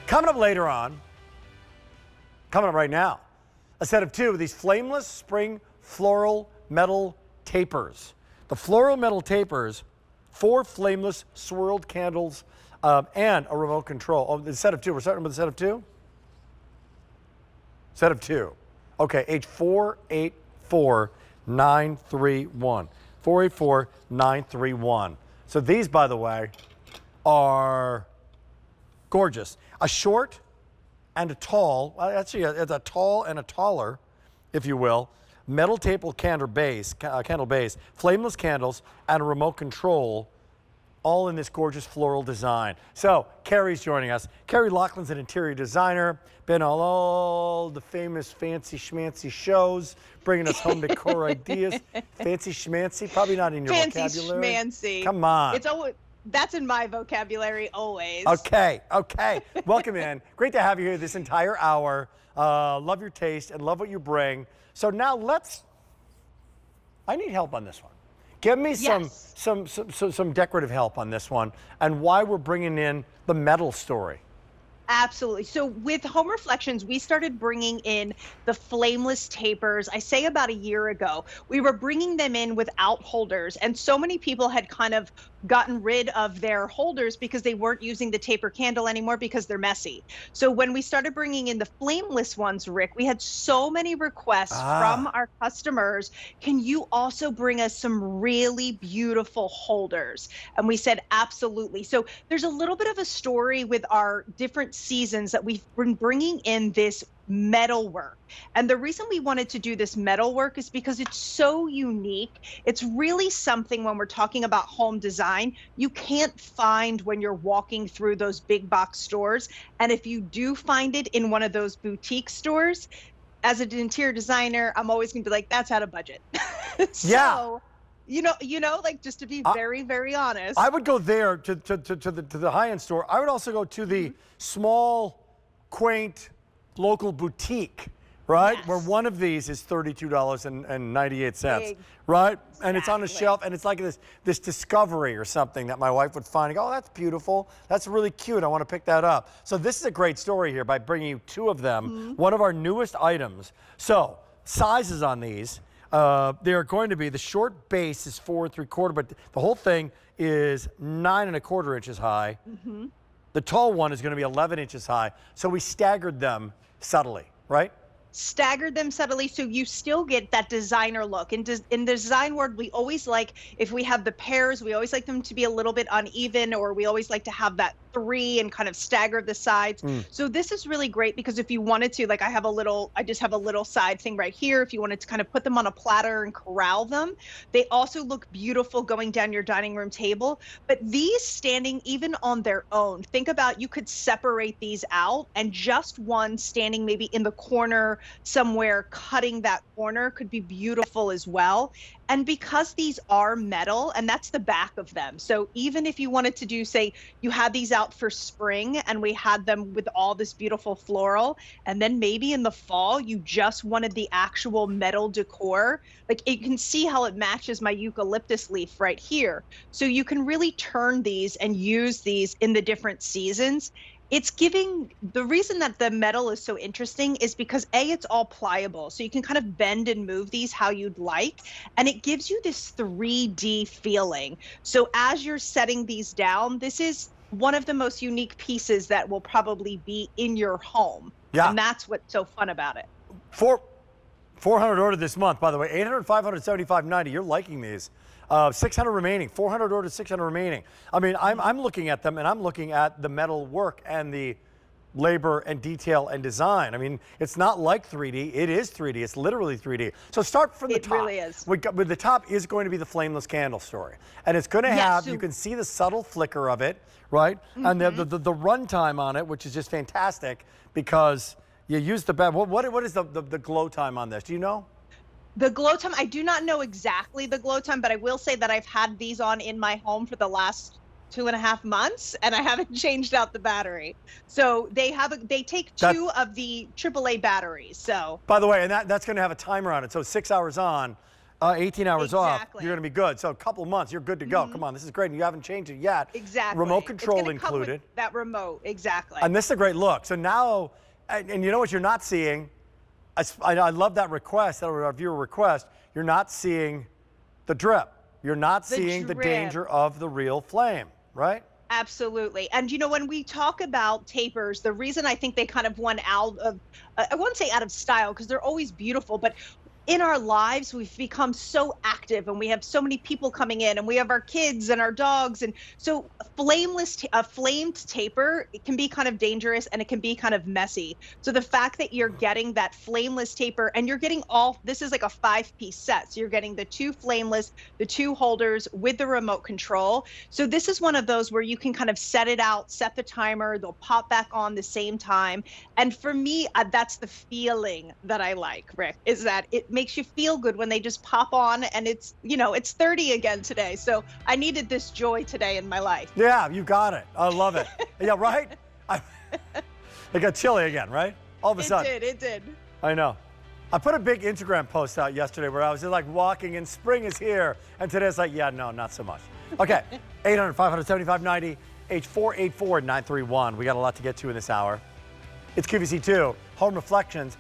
Coming up later on, coming up right now, a set of 2 of these flameless spring floral metal tapers. The floral metal tapers, 4 flameless swirled candles, and a remote control. Oh, the set of 2. We're starting with the set of 2? Set of 2. Okay, H484931. 484931. So these, by the way, are gorgeous. A short and a tall, well, actually it's a tall and a taller, if you will, metal taper candle base, flameless candles, and a remote control, all in this gorgeous floral design. So Carrie's joining us. Carrie Laughlin's an interior designer, been on all the famous fancy schmancy shows, bringing us home decor ideas. Fancy schmancy, probably not in your vocabulary. Fancy schmancy. Come on. It's always, that's in my vocabulary always. Okay. Welcome in. Great to have you here this entire hour. Love your taste and love what you bring. So now I need help on this one. Give me some decorative help on this one and why we're bringing in the metal story. Absolutely. So with Home Reflections, we started bringing in the flameless tapers, I say about a year ago. We were bringing them in without holders, and so many people had kind of gotten rid of their holders because they weren't using the taper candle anymore because they're messy. So when we started bringing in the flameless ones, Rick, we had so many requests from our customers. Can you also bring us some really beautiful holders? And we said, absolutely. So there's a little bit of a story with our different seasons that we've been bringing in this metal work. And the reason we wanted to do this metal work is because it's so unique. It's really something when we're talking about home design, you can't find when you're walking through those big box stores. And if you do find it in one of those boutique stores, as an interior designer, I'm always gonna be like, that's out of budget. So, you know, like just to be very, very honest. I would go there to the high-end store. I would also go to the small, quaint, local boutique, right? Yes. Where one of these is $32.98, right? And it's on a shelf, and it's like this discovery or something that my wife would find and go, oh, that's beautiful. That's really cute. I want to pick that up. So this is a great story here by bringing you 2 of them, one of our newest items. So sizes on these. They're going to be, the short base is 4 3/4, but the whole thing is 9 1/4 inches high. The tall one is going to be 11 inches high. So we staggered them subtly, right? Staggered them subtly so you still get that designer look. In the design world, we always like, if we have the pairs, we always like them to be a little bit uneven, or we always like to have that 3 and kind of stagger the sides. So this is really great because if you wanted to, like I just have a little side thing right here. If you wanted to kind of put them on a platter and corral them, they also look beautiful going down your dining room table. But these standing even on their own, think about, you could separate these out, and just one standing maybe in the corner somewhere, cutting that corner, could be beautiful as well. And because these are metal, and that's the back of them, so even if you wanted to do, say, you had these out for spring and we had them with all this beautiful floral, and then maybe in the fall you just wanted the actual metal decor, like you can see how it matches my eucalyptus leaf right here. So you can really turn these and use these in the different seasons. It's giving, the reason that the metal is so interesting is because it's all pliable. So you can kind of bend and move these how you'd like. And it gives you this 3D feeling. So as you're setting these down, this is one of the most unique pieces that will probably be in your home. Yeah. And that's what's so fun about it. 400 ordered this month, by the way. 800, 500, 7590. You're liking these. 600 remaining. 400 orders, 600 remaining. I mean, I'm looking at them, and I'm looking at the metal work and the labor and detail and design. I mean, it's not like 3D. It is 3D. It's literally 3D. So start from the top. It really is. With the top is going to be the flameless candle story. And it's going to have, you can see the subtle flicker of it, right? And the run time on it, which is just fantastic because you use the, what is the glow time on this? Do you know? The glow time, I do not know exactly the glow time, but I will say that I've had these on in my home for the last 2.5 months, and I haven't changed out the battery. So they take 2 of the AAA batteries. So by the way, and that's going to have a timer on it. So 6 hours on, 18 hours off, Exactly. you're going to be good. So a couple of months, you're good to go. Come on, this is great. And you haven't changed it yet. Exactly. Remote It's control gonna come with included. that remote, exactly. And this is a great look. So now, and you know what you're not seeing? I love that request, that our viewer request. You're not seeing the drip. You're not seeing the drip. danger of the real flame, right? Absolutely. And when we talk about tapers, the reason I think they kind of went out of, I won't say out of style because they're always beautiful, but in our lives, we've become so active and we have so many people coming in and we have our kids and our dogs. And so a flamed taper, it can be kind of dangerous and it can be kind of messy. So the fact that you're getting that flameless taper and you're getting this is like a 5-piece set. So you're getting the 2 flameless, the 2 holders with the remote control. So this is one of those where you can kind of set it out, set the timer, they'll pop back on the same time. And for me, that's the feeling that I like, Rick, is that it makes you feel good when they just pop on and it's 30 again today. So I needed this joy today in my life. Yeah, you got it. I love it. Yeah, right? It got chilly again, right? All of a sudden. It did. I know. I put a big Instagram post out yesterday where I was just like walking and spring is here. And today it's like, yeah, no, not so much. Okay, 800-500-7590, H484-931. We got a lot to get to in this hour. It's QVC2, Home Reflections.